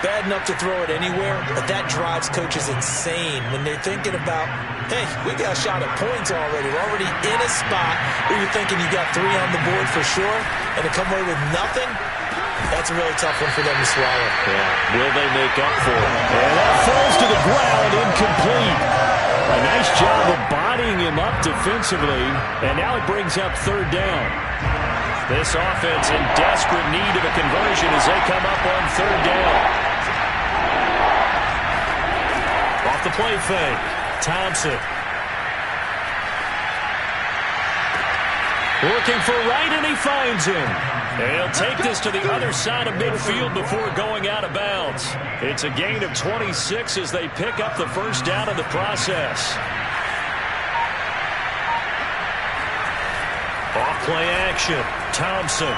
bad enough to throw it anywhere, but that drives coaches insane when they're thinking about, hey, we got a shot at points already. We're already in a spot where you're thinking you got 3 on the board for sure, and to come away with nothing, that's a really tough one for them to swallow. Yeah. Will they make up for it? And that falls to the ground, incomplete. A nice job of bodying him up defensively, and now it brings up 3rd down. This offense in desperate need of a conversion as they come up on 3rd down. Off the play fake, Thompson. Looking for Wright, and he finds him. And he'll take this to the other side of midfield before going out of bounds. It's a gain of 26 as they pick up the 1st down in the process. Off-play action, Thompson.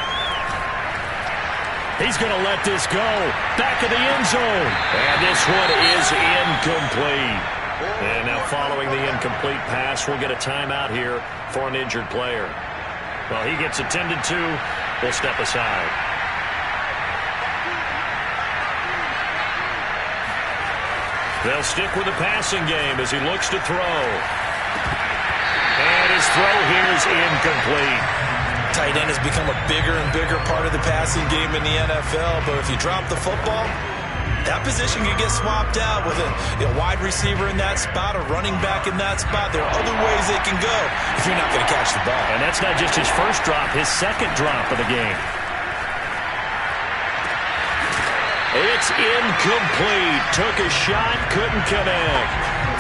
He's going to let this go. Back of the end zone. And this one is incomplete. And now following the incomplete pass, we'll get a timeout here for an injured player. Well, he gets attended to. We'll step aside. They'll stick with the passing game as he looks to throw. And his throw here is incomplete. Tight end has become a bigger and bigger part of the passing game in the NFL, but if you drop the football, that position can get swapped out with a wide receiver in that spot, a running back in that spot. There are other ways they can go if you're not going to catch the ball. And that's not just his first drop, his second drop of the game. It's incomplete. Took a shot, couldn't connect.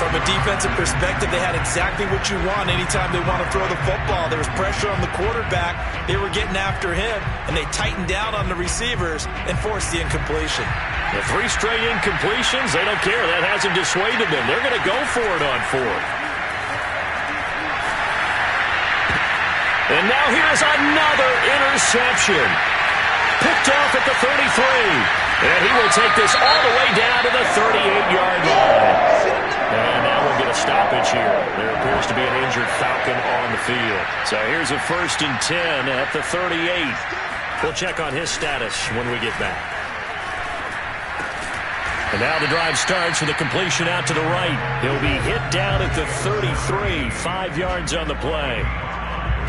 From a defensive perspective, they had exactly what you want anytime they want to throw the football. There was pressure on the quarterback. They were getting after him, and they tightened down on the receivers and forced the incompletion. The 3 straight incompletions, they don't care. That hasn't dissuaded them. They're going to go for it on 4th. And now here's another interception. Picked off at the 33. And he will take this all the way down to the 38-yard line. And now we'll get a stoppage here. There appears to be an injured Falcon on the field. So here's a 1st and 10 at the 38. We'll check on his status when we get back. And now the drive starts with a completion out to the right. He'll be hit down at the 33, 5 yards on the play.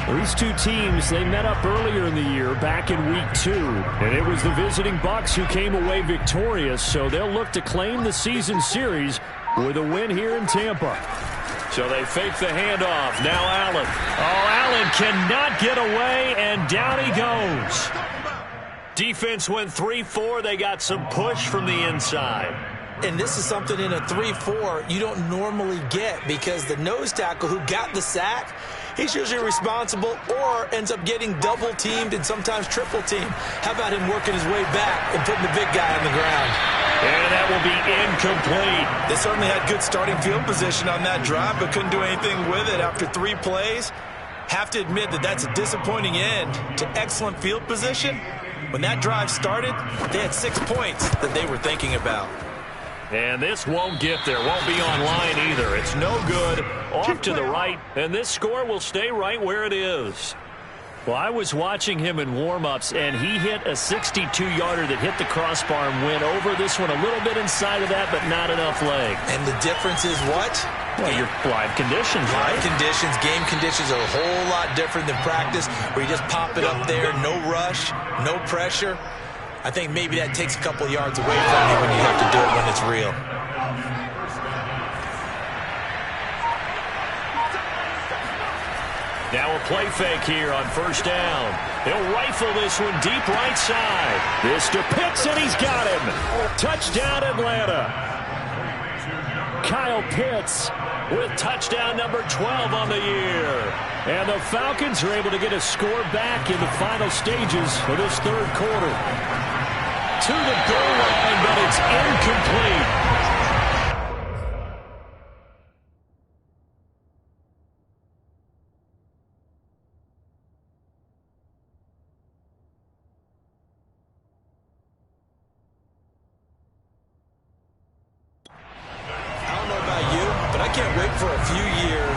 These two teams, they met up earlier in the year, back in Week 2. And it was the visiting Bucs who came away victorious, so they'll look to claim the season series with a win here in Tampa. So they fake the handoff. Now Allen. Oh, Allen cannot get away, and down he goes. Defense went 3-4. They got some push from the inside. And this is something in a 3-4 you don't normally get, because the nose tackle who got the sack, he's usually responsible or ends up getting double-teamed and sometimes triple-teamed. How about him working his way back and putting the big guy on the ground? And that will be incomplete. They certainly had good starting field position on that drive, but couldn't do anything with it after 3 plays. Have to admit that that's a disappointing end to excellent field position. When that drive started, they had 6 points that they were thinking about. And this won't get there, won't be online either. It's no good, off to the right, and this score will stay right where it is. Well, I was watching him in warm-ups, and he hit a 62-yarder that hit the crossbar and went over. This one a little bit inside of that, but not enough leg. And the difference is what? Well, your live conditions, right? Live conditions, game conditions are a whole lot different than practice, where you just pop it up there, no rush, no pressure. I think maybe that takes a couple yards away from you when you have to do it when it's real. Now a play fake here on 1st down. He'll rifle this one deep right side. This to Pitts, and he's got him. Touchdown, Atlanta. Kyle Pitts with touchdown number 12 on the year. And the Falcons are able to get a score back in the final stages of this 3rd quarter. To the goal line, but it's incomplete.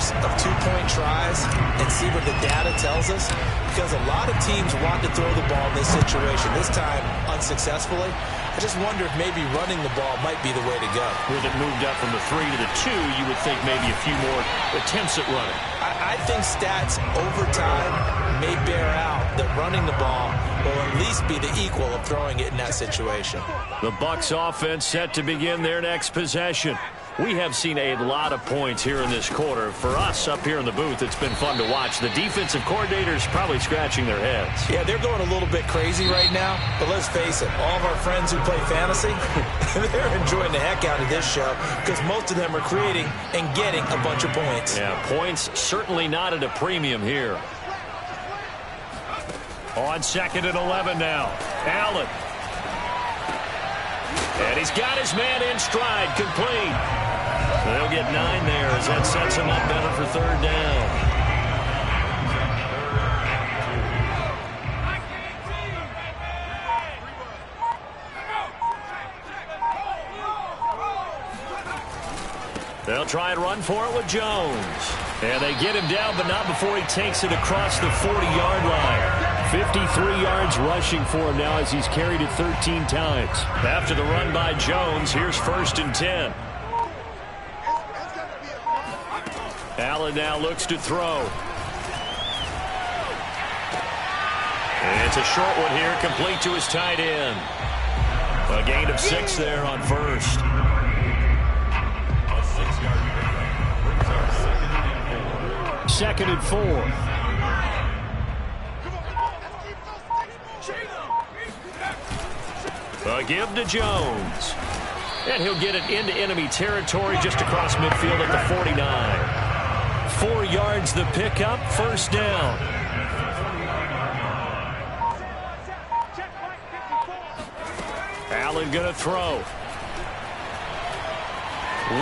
Of 2-point tries and see what the data tells us, because a lot of teams want to throw the ball in this situation, this time unsuccessfully. I just wonder if maybe running the ball might be the way to go. With it moved up from the 3 to the 2, you would think maybe a few more attempts at running. I think stats over time may bear out that running the ball will at least be the equal of throwing it in that situation. The Bucs offense set to begin their next possession. We have seen a lot of points here in this quarter. For us up here in the booth, it's been fun to watch. The defensive coordinators probably scratching their heads. Yeah, they're going a little bit crazy right now. But let's face it, all of our friends who play fantasy, they're enjoying the heck out of this show, because most of them are creating and getting a bunch of points. Yeah, points certainly not at a premium here. On 2nd and 11 now. Allen. And he's got his man in stride, complete. They'll get 9 there as that sets him up better for 3rd down. They'll try and run for it with Jones. And they get him down, but not before he takes it across the 40-yard line. 53 yards rushing for him now as he's carried it 13 times. After the run by Jones, here's 1st and 10. Allen now looks to throw. And it's a short one here, complete to his tight end. A gain of 6 there on first. A 6-yard pickup brings up 2nd and 4. A give to Jones. And he'll get it into enemy territory just across midfield at the 49. 4 yards the pickup, first down. Allen going to throw.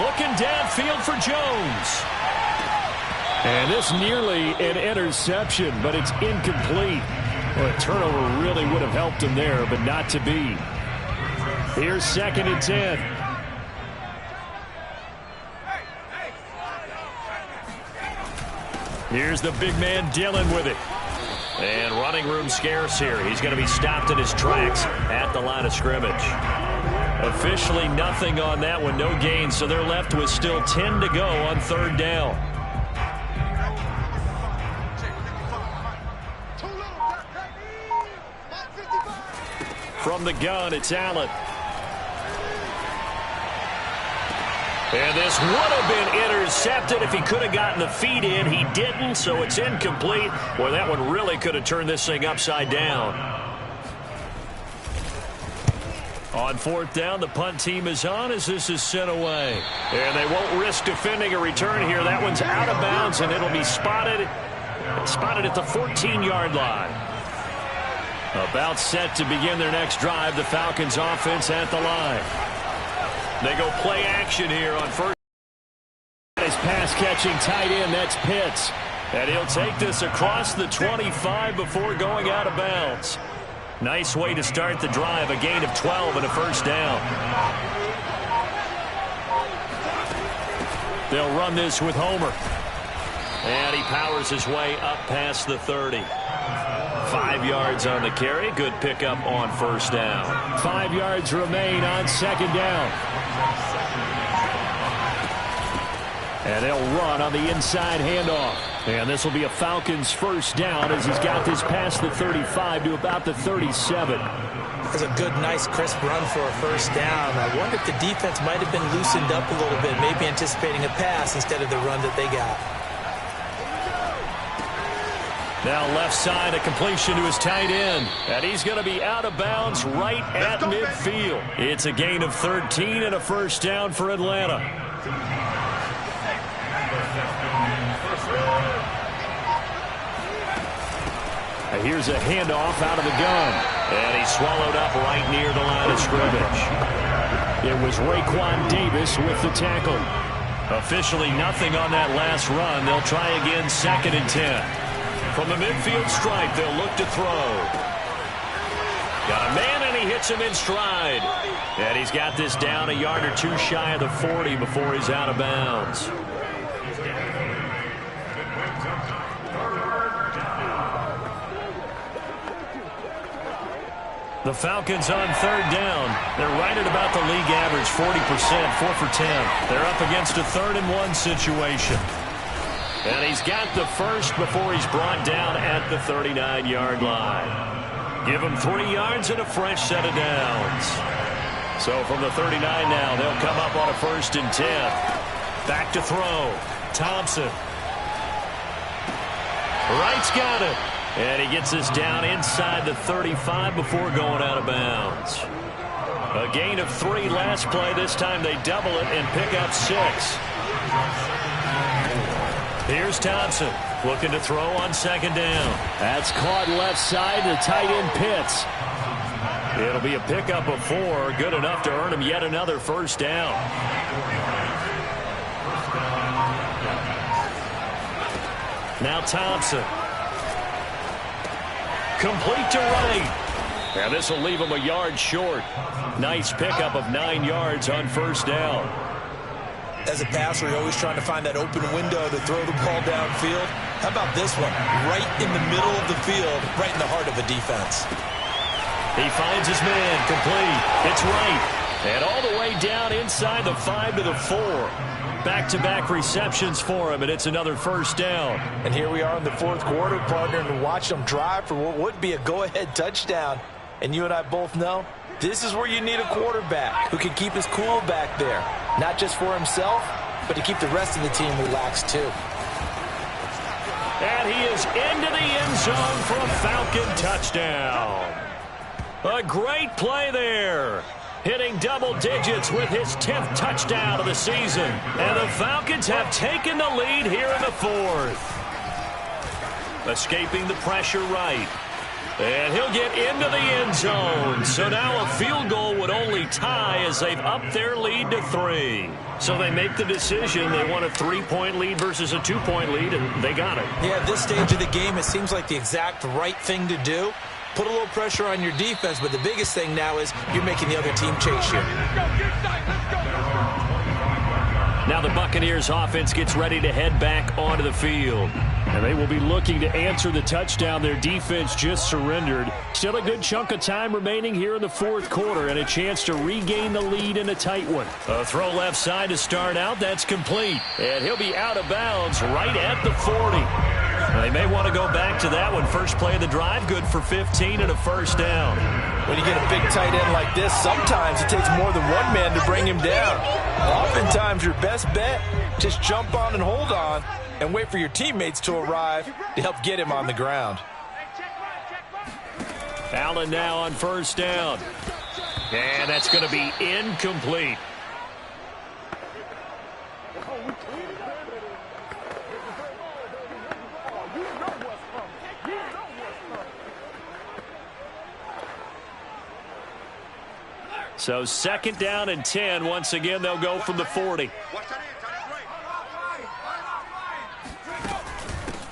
Looking downfield for Jones. And this nearly an interception, but it's incomplete. Well, a turnover really would have helped him there, but not to be. Here's 2nd and 10. Here's the big man Dillon with it. And running room scarce here. He's going to be stopped in his tracks at the line of scrimmage. Officially nothing on that one, no gain, so they're left with still 10 to go on 3rd down. From the gun, it's Allen. And this would have been intercepted if he could have gotten the feet in. He didn't, so it's incomplete. Boy, that one really could have turned this thing upside down. On 4th down, the punt team is on as this is sent away. And they won't risk defending a return here. That one's out of bounds, and it'll be spotted at the 14-yard line. About set to begin their next drive, the Falcons offense at the line. They go play action here on first. His pass-catching tight end, that's Pitts. And he'll take this across the 25 before going out of bounds. Nice way to start the drive, a gain of 12 and a first down. They'll run this with Homer. And he powers his way up past the 30. 5 yards on the carry. Good pickup on first down. 5 yards remain on 2nd down. And they'll run on the inside handoff. And this will be a Falcons first down as he's got this past the 35 to about the 37. That's a good, nice, crisp run for a first down. I wonder if the defense might have been loosened up a little bit, maybe anticipating a pass instead of the run that they got. Now left side, a completion to his tight end. And he's going to be out of bounds right at midfield. It's a gain of 13 and a first down for Atlanta. And here's a handoff out of the gun. And he's swallowed up right near the line of scrimmage. It was Raekwon Davis with the tackle. Officially nothing on that last run. They'll try again, 2nd and 10. From the midfield stripe, they'll look to throw. Got a man, and he hits him in stride. And he's got this down a yard or 2 shy of the 40 before he's out of bounds. The Falcons on 3rd down. They're right at about the league average, 40%, 4 for 10. They're up against a 3rd and 1 situation. And he's got the first before he's brought down at the 39-yard line. Give him 3 yards and a fresh set of downs. So from the 39 now, they'll come up on a 1st and 10. Back to throw. Thompson. Wright's got it. And he gets this down inside the 35 before going out of bounds. A gain of 3 last play. This time they double it and pick up 6. Here's Thompson looking to throw on 2nd down. That's caught left side to tight end Pitts. It'll be a pickup of 4. Good enough to earn him yet another first down. Now Thompson. Complete to Wright. And this will leave him a yard short. Nice pickup of 9 yards on first down. As a passer, you're always trying to find that open window to throw the ball downfield. How about this one? Right in the middle of the field, right in the heart of a defense. He finds his man, complete. It's Wright. And all the way down inside the 5 to the 4. back-to-back receptions for him, and it's another first down. And here we are in the fourth quarter, partner, and watch them drive for what would be a go-ahead touchdown. And you and I both know this is where you need a quarterback who can keep his cool back there, not just for himself, but to keep the rest of the team relaxed too. And he is into the end zone for a Falcon touchdown. A great play there. Hitting double digits with his 10th touchdown of the season. And the Falcons have taken the lead here in the fourth. Escaping the pressure right. And he'll get into the end zone. So now a field goal would only tie as they've upped their lead to 3. So they make the decision. They want a 3-point lead versus a 2-point lead, and they got it. Yeah, at this stage of the game, it seems like the exact right thing to do. Put a little pressure on your defense, but the biggest thing now is you're making the other team chase you. Now the Buccaneers offense gets ready to head back onto the field. And they will be looking to answer the touchdown their defense just surrendered. Still a good chunk of time remaining here in the fourth quarter and a chance to regain the lead in a tight one. A throw left side to start out. That's complete. And he'll be out of bounds right at the 40. They may want to go back to that one. First play of the drive, good for 15 and a first down. When you get a big tight end like this, sometimes it takes more than one man to bring him down. Oftentimes, your best bet, just jump on and hold on and wait for your teammates to arrive to help get him on the ground. Allen now on first down. And that's going to be incomplete. So second down and 10. Once again, they'll go from the 40.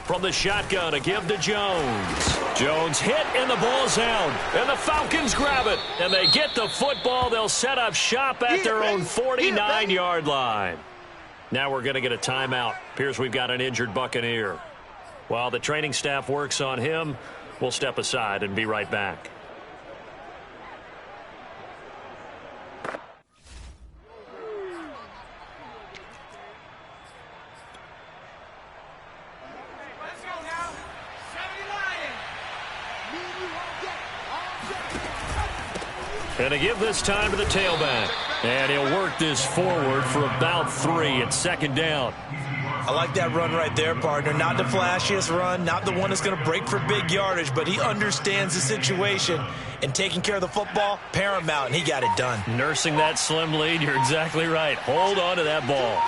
From the shotgun, a give to Jones. Jones hit, and the ball's out. And the Falcons grab it. And they get the football. They'll set up shop at their own 49-yard line. Now we're going to get a timeout. Appears we've got an injured Buccaneer. While the training staff works on him, we'll step aside and be right back. And a give this time to the tailback. And he'll work this forward for about 3 at second down. I like that run right there, partner. Not the flashiest run, not the one that's going to break for big yardage, but he understands the situation, and taking care of the football, paramount, and he got it done. Nursing that slim lead, you're exactly right. Hold on to that ball.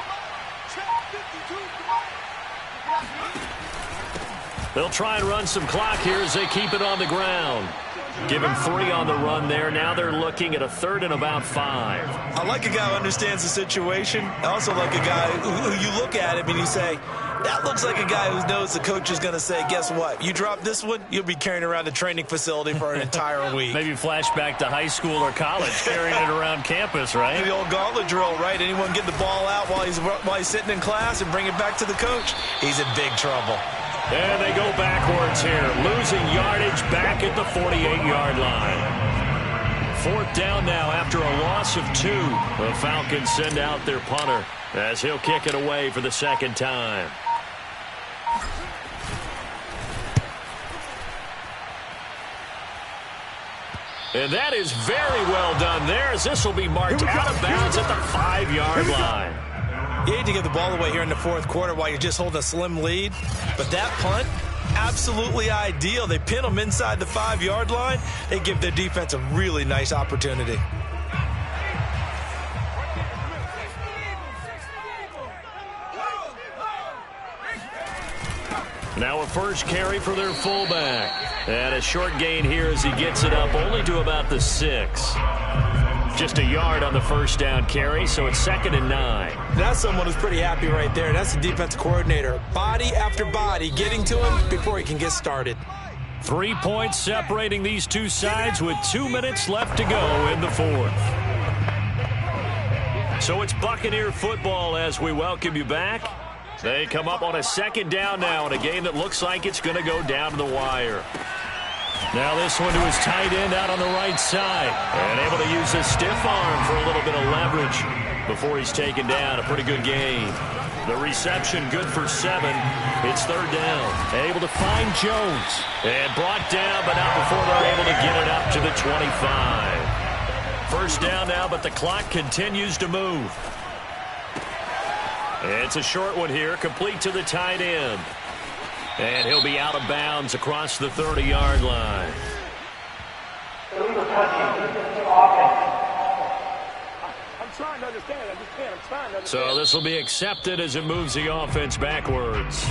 They'll try and run some clock here as they keep it on the ground. Give him 3 on the run there. Now they're looking at a 3rd and about 5. I like a guy who understands the situation. I also like a guy who you look at him and you say, that looks like a guy who knows the coach is going to say, guess what? You drop this one, you'll be carrying around the training facility for an entire week. Maybe flashback to high school or college, carrying it around campus, right? The old gauntlet drill, right? Anyone get the ball out while he's sitting in class and bring it back to the coach? He's in big trouble. And they go backwards here, losing yardage back at the 48-yard line. 4th down now after a loss of 2. The Falcons send out their punter as he'll kick it away for the second time. And that is very well done there, as this will be marked out of bounds at the 5-yard line. You hate to give the ball away here in the fourth quarter while you're just holding a slim lead, but that punt, absolutely ideal. They pin them inside the 5-yard line. They give their defense a really nice opportunity. Now a first carry for their fullback. And a short gain here as he gets it up only to about the 6. Just a yard on the first down carry, so it's 2nd and 9. That's someone who's pretty happy right there. That's the defensive coordinator. Body after body getting to him before he can get started. 3 points separating these two sides with 2 minutes left to go in the fourth. So it's Buccaneer football as we welcome you back. They come up on a 2nd down now in a game that looks like it's going to go down to the wire. Now this one to his tight end out on the right side. And able to use his stiff arm for a little bit of leverage. before he's taken down. A pretty good gain. The reception good for 7. It's third down. Able to find Jones. And brought down, but not before they're able to get it up to the 25. First down now, but the clock continues to move. It's a short one here, complete to the tight end. And he'll be out of bounds across the 30-yard line. So this will be accepted as it moves the offense backwards.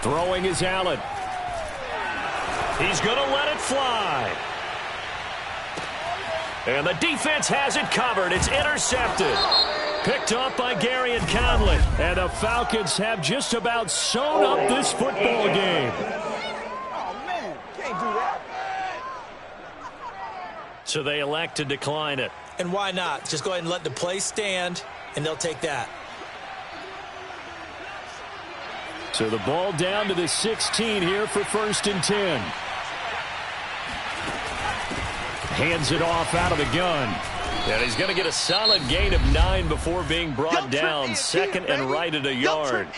Throwing is Allen. He's going to let it fly. And the defense has it covered. It's intercepted. Picked up by Gary and Conley. And the Falcons have just about sewn up this football game. Oh, man, can't do that. So they elect to decline it. And why not? Just go ahead and let the play stand, and they'll take that. So the ball down to the 16 here for 1st and 10. Hands it off out of the gun. And he's going to get a solid gain of 9 before being brought down. Second and right at a yard.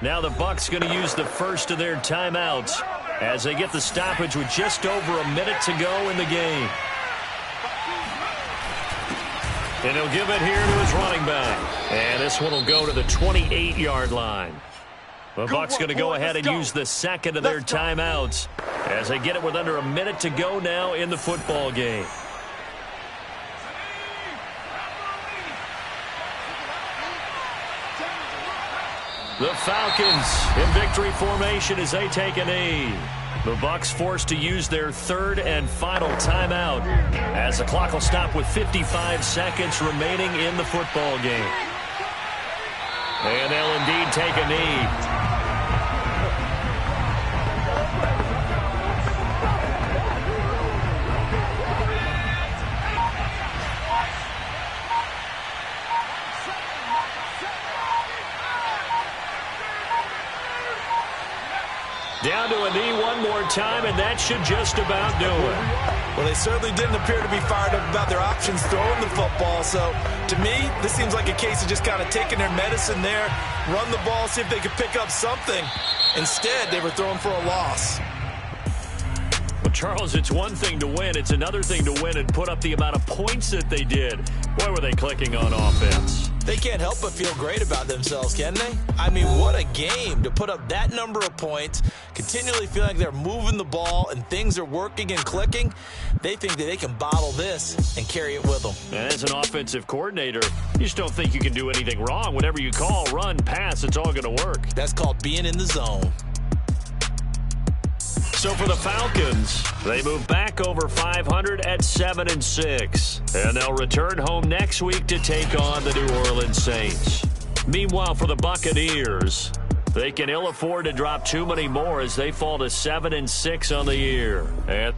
Now the Bucs going to use the first of their timeouts as they get the stoppage with just over a minute to go in the game. And he'll give it here to his running back. And this one will go to the 28-yard line. The Bucs going to go ahead and use the second of their timeouts as they get it with under a minute to go now in the football game. The Falcons in victory formation as they take a knee. The Bucs forced to use their third and final timeout as the clock will stop with 55 seconds remaining in the football game. And they'll indeed take a knee. Down to a knee one more time, and that should just about do it. Well, they certainly didn't appear to be fired up about their options throwing the football. So, to me, this seems like a case of just kind of taking their medicine there, run the ball, see if they could pick up something. Instead, they were throwing for a loss. Well, Charles, it's one thing to win. It's another thing to win and put up the amount of points that they did. Boy, were they clicking on offense. They can't help but feel great about themselves, can they? I mean, what a game to put up that number of points, continually feel like they're moving the ball and things are working and clicking. They think that they can bottle this and carry it with them. And as an offensive coordinator, you just don't think you can do anything wrong. Whatever you call, run, pass, it's all going to work. That's called being in the zone. So for the Falcons, they move back over 500 at 7-6. And they'll return home next week to take on the New Orleans Saints. Meanwhile, for the Buccaneers, they can ill afford to drop too many more as they fall to 7-6 on the year. And